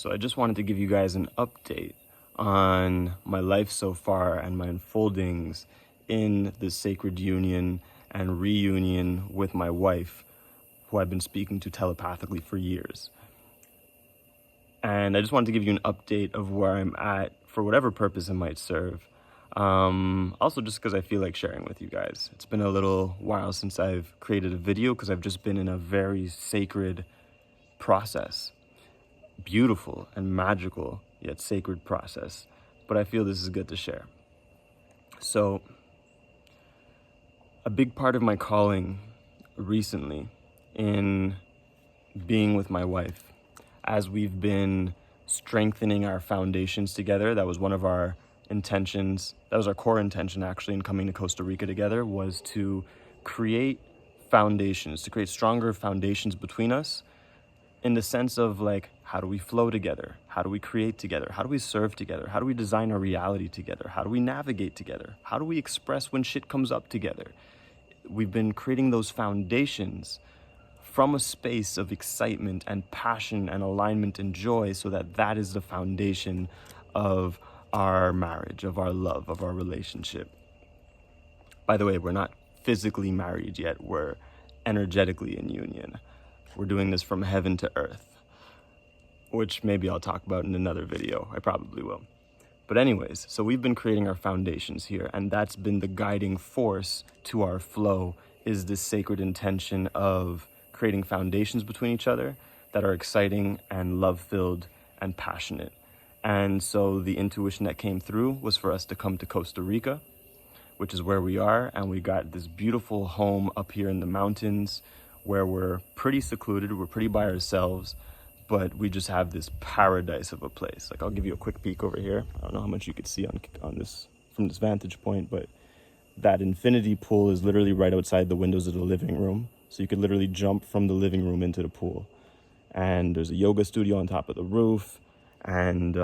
So I just wanted to give you guys an update on my life so far and my unfoldings in this sacred union and reunion with my wife, who I've been speaking to telepathically for years. And I just wanted to give you an update of where I'm at for whatever purpose it might serve. Also just because I feel like sharing with you guys. It's been a little while since I've created a video because I've just been in a very sacred process. Beautiful and magical, yet sacred process. But I feel this is good to share. So, a big part of my calling recently in being with my wife, as we've been strengthening our foundations together, that was one of our intentions, that was our core intention actually in coming to Costa Rica together, was to create foundations, to create stronger foundations between us, in the sense of like, how do we flow together? How do we create together? How do we serve together? How do we design our reality together? How do we navigate together? How do we express when shit comes up together? We've been creating those foundations from a space of excitement and passion and alignment and joy, so that that is the foundation of our marriage, of our love, of our relationship. By the way, we're not physically married yet. We're energetically in union. We're doing this from heaven to earth, which maybe I'll talk about in another video. I probably will. But anyways, so we've been creating our foundations here, and that's been the guiding force to our flow, is this sacred intention of creating foundations between each other that are exciting and love-filled and passionate. And so the intuition that came through was for us to come to Costa Rica, which is where we are, and we got this beautiful home up here in the mountains where we're pretty secluded, we're pretty by ourselves, but we just have this paradise of a place. Like, I'll give you a quick peek over here. I don't know how much you could see on this from this vantage point, but that infinity pool is literally right outside the windows of the living room. So you could literally jump from the living room into the pool. And there's a yoga studio on top of the roof. And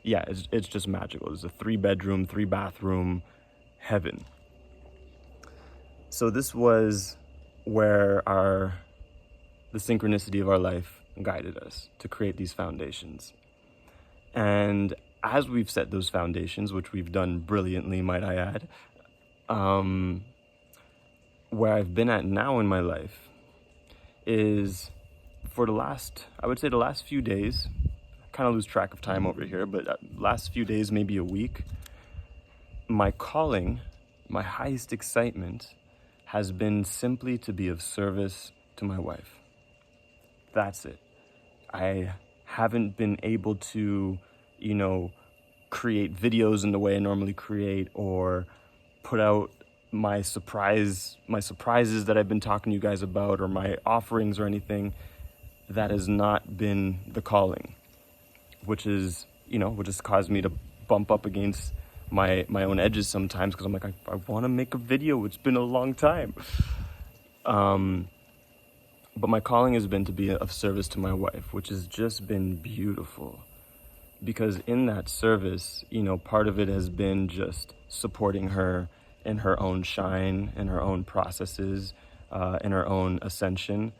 yeah, it's just magical. There's a 3-bedroom, 3-bathroom heaven. So this was where the synchronicity of our life guided us to create these foundations. And as we've set those foundations, which we've done brilliantly, might I add, where I've been at now in my life is, for the last few days, kind of lose track of time over here, but last few days, maybe a week, my calling, my highest excitement has been simply to be of service to my wife. That's it. I haven't been able to, create videos in the way I normally create, or put out my surprises that I've been talking to you guys about, or my offerings or anything. That has not been the calling, which has caused me to bump up against my own edges sometimes, because I'm like, I want to make a video. It's been a long time. But my calling has been to be of service to my wife, which has just been beautiful. Because in that service, part of it has been just supporting her in her own shine, in her own processes, in her own ascension.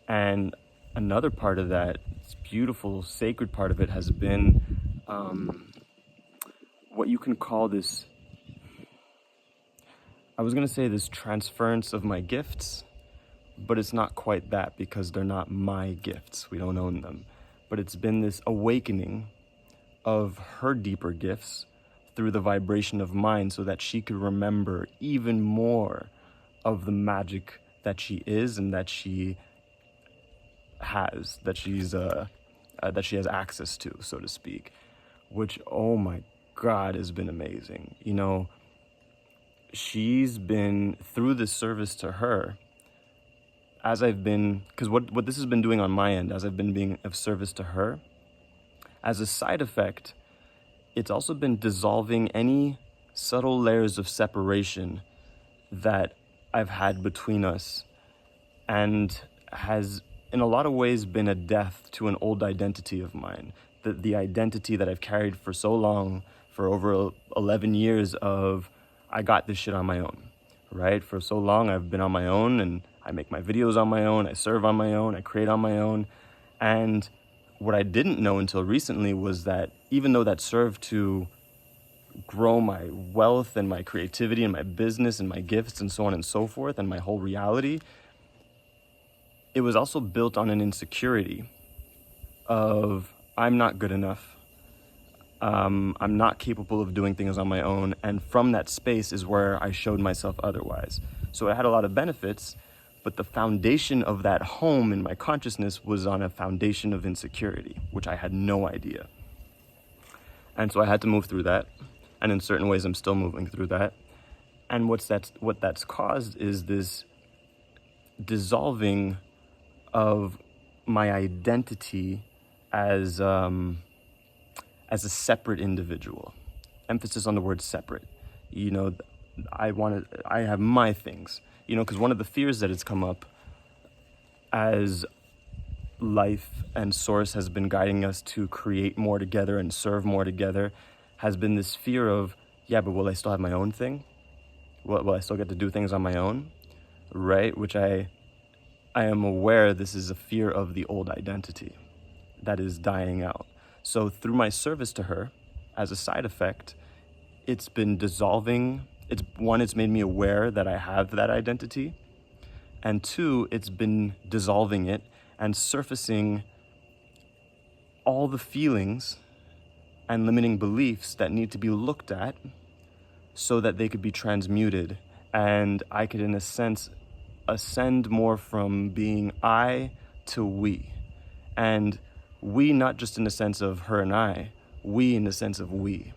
And another part of that, this beautiful, sacred part of it, has been what you can call this, I was going to say this transference of my gifts, but it's not quite that, because they're not my gifts. We don't own them. But it's been this awakening of her deeper gifts through the vibration of mine, so that she could remember even more of the magic that she is and that she has, that she has access to, so to speak, which, oh my God, has been amazing. She's been, through this service to her, as I've been, because what this has been doing on my end, as I've been being of service to her, as a side effect, it's also been dissolving any subtle layers of separation that I've had between us, and has in a lot of ways been a death to an old identity of mine. The identity that I've carried for so long, for over 11 years, of I got this shit on my own, right? For so long I've been on my own, and I make my videos on my own, I serve on my own, I create on my own. And what I didn't know until recently was that even though that served to grow my wealth and my creativity and my business and my gifts and so on and so forth and my whole reality, it was also built on an insecurity of I'm not good enough. I'm not capable of doing things on my own. And from that space is where I showed myself otherwise. So it had a lot of benefits, but the foundation of that home in my consciousness was on a foundation of insecurity, which I had no idea. And so I had to move through that. And in certain ways, I'm still moving through that. And what that's caused is this dissolving of my identity as a separate individual. Emphasis on the word separate. You know, I have my things. You know, because one of the fears that has come up as life and source has been guiding us to create more together and serve more together has been this fear of, yeah, but will I still have my own thing? Will I still get to do things on my own? Right? Which I am aware this is a fear of the old identity that is dying out. So through my service to her, as a side effect, it's been dissolving. It's made me aware that I have that identity. And two, it's been dissolving it and surfacing all the feelings and limiting beliefs that need to be looked at so that they could be transmuted. And I could, in a sense, ascend more from being I to we. And we, not just in the sense of her and I, we in the sense of we.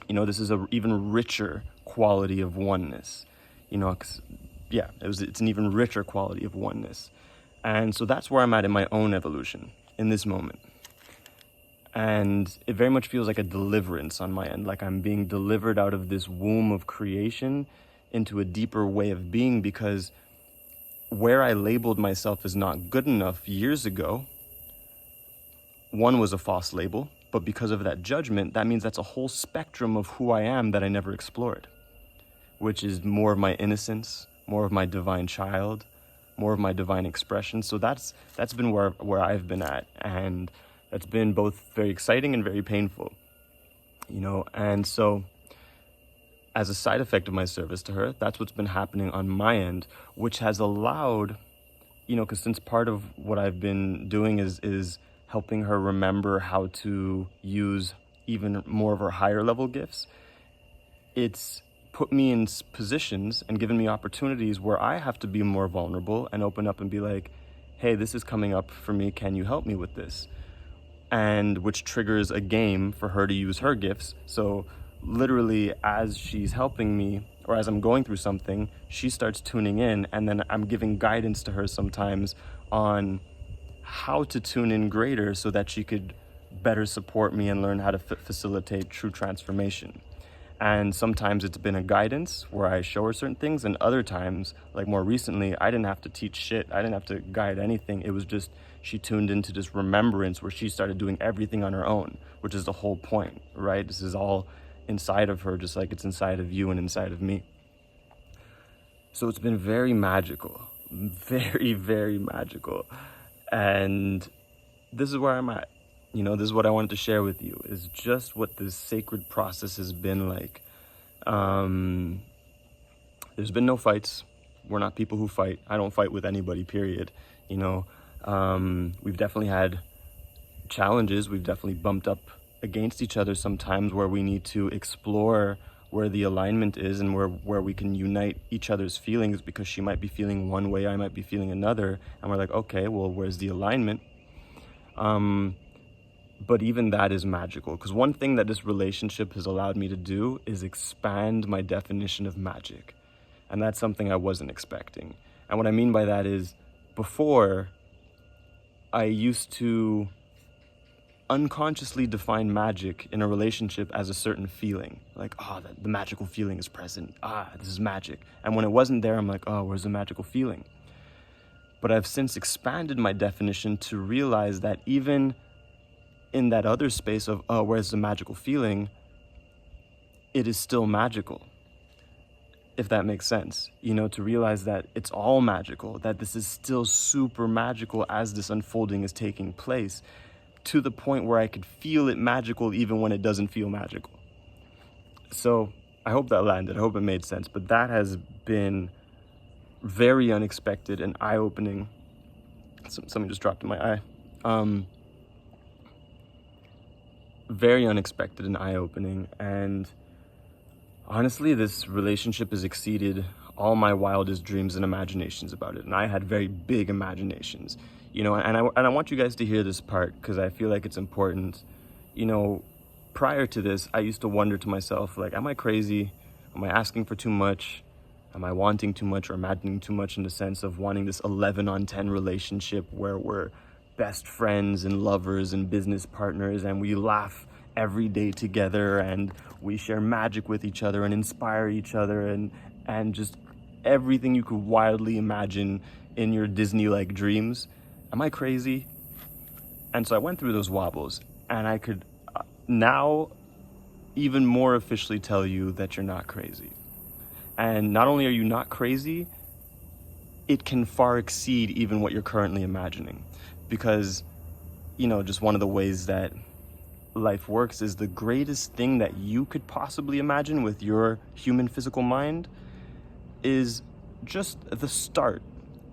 You know, this is an even richer quality of oneness. You know, it's an even richer quality of oneness. And so that's where I'm at in my own evolution in this moment. And it very much feels like a deliverance on my end, like I'm being delivered out of this womb of creation into a deeper way of being, because where I labeled myself as not good enough years ago, one was a false label, but because of that judgment, that means that's a whole spectrum of who I am that I never explored, which is more of my innocence, more of my divine child, more of my divine expression. So that's been where I've been at, and that's been both very exciting and very painful, you know. And so as a side effect of my service to her, that's what's been happening on my end, which has allowed, you know, because since part of what I've been doing is helping her remember how to use even more of her higher level gifts, it's put me in positions and given me opportunities where I have to be more vulnerable and open up and be like, hey, this is coming up for me, can you help me with this? And which triggers a game for her to use her gifts. So literally, as she's helping me, or as I'm going through something, she starts tuning in, and then I'm giving guidance to her sometimes on how to tune in greater so that she could better support me and learn how to facilitate true transformation. And sometimes it's been a guidance where I show her certain things, and other times, like more recently, I didn't have to teach shit. I didn't have to guide anything. It was just she tuned into this remembrance where she started doing everything on her own, which is the whole point, right? This is all inside of her, just like it's inside of you and inside of me. So it's been very magical, very, very magical. And this is where I'm at. You know, this is what I wanted to share with you, is just what this sacred process has been like. There's been no fights. We're not people who fight. I don't fight with anybody, period. You know, we've definitely had challenges. We've definitely bumped up against each other sometimes where we need to explore where the alignment is and where we can unite each other's feelings, because she might be feeling one way, I might be feeling another. And we're like, okay, well, where's the alignment? But even that is magical, because one thing that this relationship has allowed me to do is expand my definition of magic. And that's something I wasn't expecting. And what I mean by that is, before, I used to unconsciously define magic in a relationship as a certain feeling. Like, the magical feeling is present. This is magic. And when it wasn't there, I'm like, where's the magical feeling? But I've since expanded my definition to realize that even in that other space of, where's the magical feeling, it is still magical, if that makes sense. You know, to realize that it's all magical, that this is still super magical as this unfolding is taking place. to the point where I could feel it magical even when it doesn't feel magical. So I hope that landed. I hope it made sense. But that has been very unexpected and eye-opening. Something just dropped in my eye. Very unexpected and eye-opening. And honestly, this relationship has exceeded all my wildest dreams and imaginations about it. And I had very big imaginations, and I want you guys to hear this part because I feel like it's important. Prior to this, I used to wonder to myself, like, am I crazy? Am I asking for too much? Am I wanting too much or imagining too much in the sense of wanting this 11 on 10 relationship where we're best friends and lovers and business partners and we laugh every day together and we share magic with each other and inspire each other and just everything you could wildly imagine in your Disney-like dreams? Am I crazy? And so I went through those wobbles, and I could now even more officially tell you that you're not crazy. And not only are you not crazy, it can far exceed even what you're currently imagining. Because, just one of the ways that life works is the greatest thing that you could possibly imagine with your human physical mind is just the start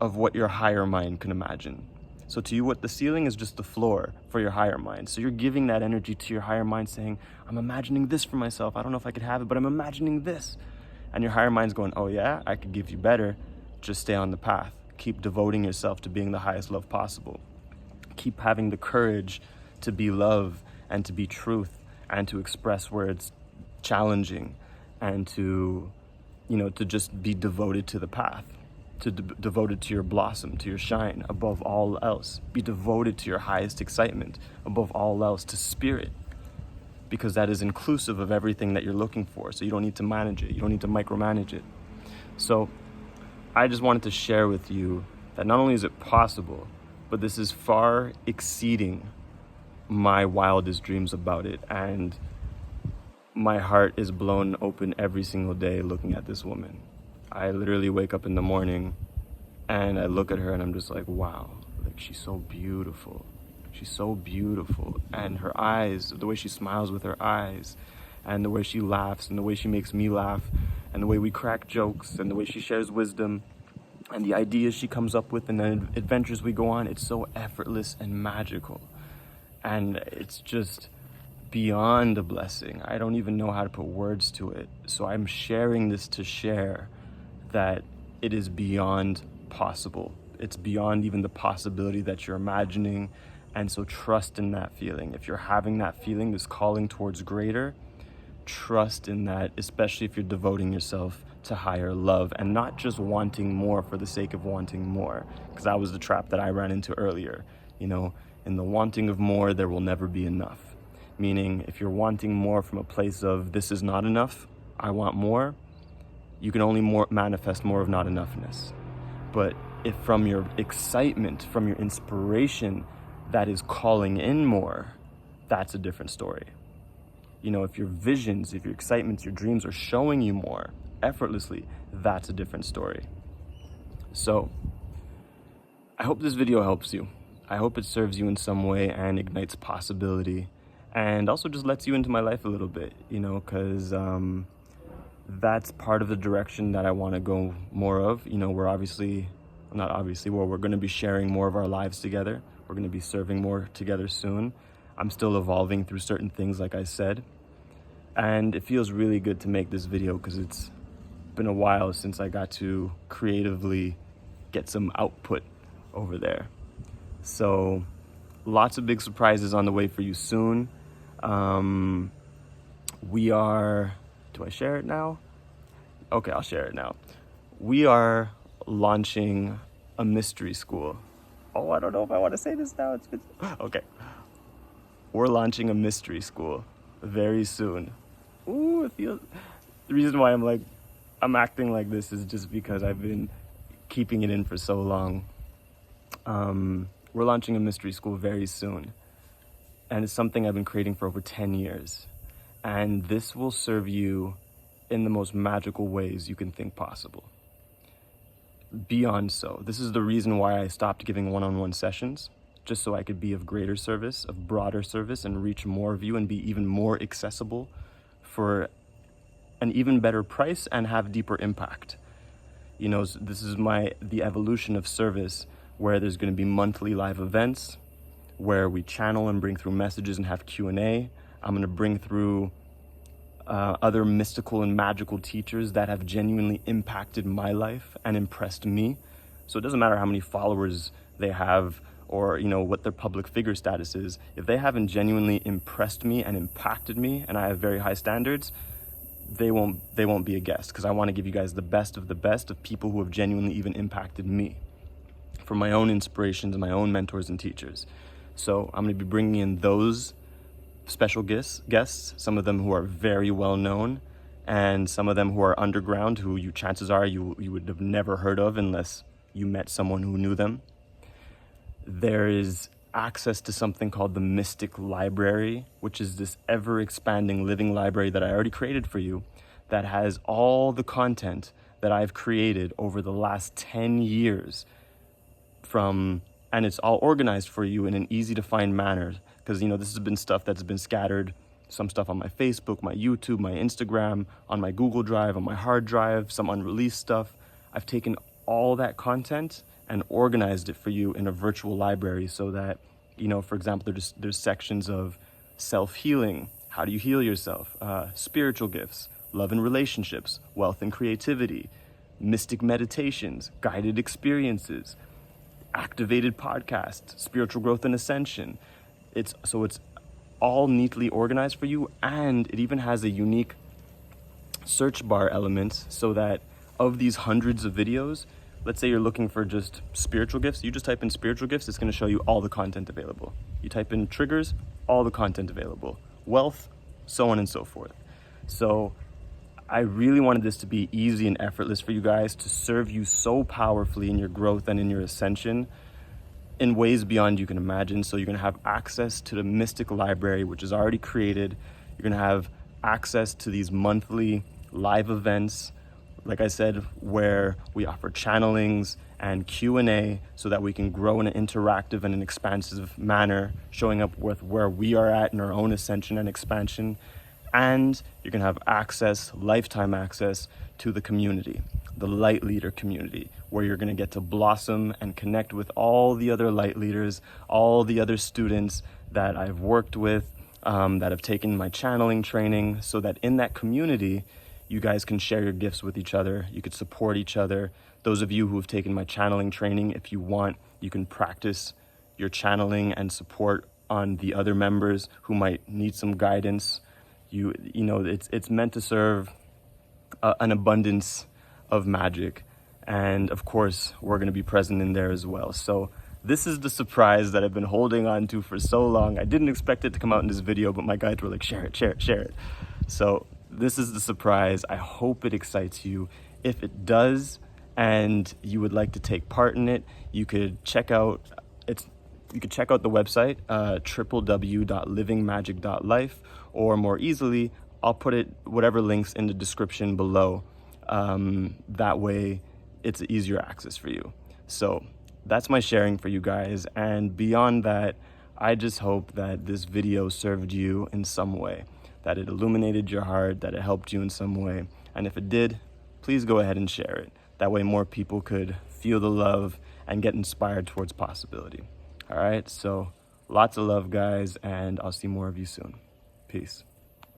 of what your higher mind can imagine. So to you, what the ceiling is just the floor for your higher mind. So you're giving that energy to your higher mind saying, I'm imagining this for myself. I don't know if I could have it, but I'm imagining this. And your higher mind's going, oh yeah, I could give you better. Just stay on the path. Keep devoting yourself to being the highest love possible. Keep having the courage to be love and to be truth and to express where it's challenging and to just be devoted to the path, devoted to your blossom, to your shine above all else. Be devoted to your highest excitement above all else, to spirit, because that is inclusive of everything that you're looking for. So you don't need to manage it. You don't need to micromanage it. So I just wanted to share with you that not only is it possible, but this is far exceeding my wildest dreams about it. And my heart is blown open every single day looking at this woman. I literally wake up in the morning and I look at her and I'm just like, wow, like she's so beautiful. She's so beautiful. And her eyes, the way she smiles with her eyes and the way she laughs and the way she makes me laugh and the way we crack jokes and the way she shares wisdom and the ideas she comes up with and the adventures we go on, it's so effortless and magical. And it's just beyond a blessing. I don't even know how to put words to it. So I'm sharing this to share that it is beyond possible. It's beyond even the possibility that you're imagining. And so trust in that feeling. If you're having that feeling, this calling towards greater, trust in that, especially if you're devoting yourself to higher love and not just wanting more for the sake of wanting more. Because that was the trap that I ran into earlier. In the wanting of more, there will never be enough. Meaning, if you're wanting more from a place of this is not enough, I want more, you can only manifest more of not enoughness. But if from your excitement, from your inspiration, that is calling in more, that's a different story. If your visions, if your excitements, your dreams are showing you more effortlessly, that's a different story. So I hope this video helps you. I hope it serves you in some way and ignites possibility and also just lets you into my life a little bit, because that's part of the direction that I want to go more of. We're we're going to be sharing more of our lives together. We're going to be serving more together soon. I'm still evolving through certain things, like I said. And it feels really good to make this video because it's been a while since I got to creatively get some output over there. So lots of big surprises on the way for you soon. Do I share it now? Okay, I'll share it now. We are launching a mystery school. Oh, I don't know if I want to say this now. Okay. We're launching a mystery school very soon. Ooh, it feels... The reason why I'm acting like this is just because I've been keeping it in for so long. We're launching a mystery school very soon. And it's something I've been creating for over 10 years. And this will serve you in the most magical ways you can think possible. Beyond so. This is the reason why I stopped giving one-on-one sessions. just so I could be of greater service, of broader service, and reach more of you and be even more accessible for an even better price and have deeper impact. You know, this is the evolution of service, where there's going to be monthly live events where we channel and bring through messages and have Q&A. I'm going to bring through other mystical and magical teachers that have genuinely impacted my life and impressed me. So it doesn't matter how many followers they have or, you know, what their public figure status is. If they haven't genuinely impressed me and impacted me, and I have very high standards, they won't be a guest, because I want to give you guys the best of people who have genuinely even impacted me, for my own inspirations and my own mentors and teachers. So I'm going to be bringing in those special guests, some of them who are very well known, and some of them who are underground, who chances are you would have never heard of unless you met someone who knew them. There is access to something called the Mystic Library, which is this ever-expanding living library that I already created for you, that has all the content that I've created over the last 10 years and it's all organized for you in an easy-to-find manner, because, you know, this has been stuff that's been scattered, some stuff on my Facebook, my YouTube, my Instagram, on my Google Drive, on my hard drive, some unreleased stuff. I've taken all that content and organized it for you in a virtual library, so that, you know, for example, there's sections of self-healing, how do you heal yourself, spiritual gifts, love and relationships, wealth and creativity, mystic meditations, guided experiences, activated podcasts, spiritual growth and ascension. It's all neatly organized for you, and it even has a unique search bar element, so that of these hundreds of videos, let's say you're looking for just spiritual gifts, you just type in spiritual gifts, it's going to show you all the content available. You type in triggers, all the content available. Wealth, so on and so forth. So I really wanted this to be easy and effortless for you guys, to serve you so powerfully in your growth and in your ascension in ways beyond you can imagine. So you're going to have access to the Mystic Library, which is already created. You're going to have access to these monthly live events, like I said, where we offer channelings and Q&A, so that we can grow in an interactive and an expansive manner, showing up with where we are at in our own ascension and expansion. And you're going to have access, lifetime access, to the community, the light leader community, where you're going to get to blossom and connect with all the other light leaders, all the other students that I've worked with, that have taken my channeling training, so that in that community, you guys can share your gifts with each other. You could support each other. Those of you who have taken my channeling training, if you want, you can practice your channeling and support on the other members who might need some guidance. You know, it's meant to serve an abundance of magic. And of course, we're going to be present in there as well. So this is the surprise that I've been holding on to for so long. I didn't expect it to come out in this video, but my guides were like, share it. So this is the surprise. I hope it excites you. If it does, and you would like to take part in it, you could check out the website, www.livingmagic.life, or more easily, I'll put whatever links in the description below. That way it's easier access for you. So that's my sharing for you guys. And beyond that, I just hope that this video served you in some way, that it illuminated your heart, that it helped you in some way. And if it did, please go ahead and share it. That way more people could feel the love and get inspired towards possibility. All right, so lots of love, guys, and I'll see more of you soon. Peace.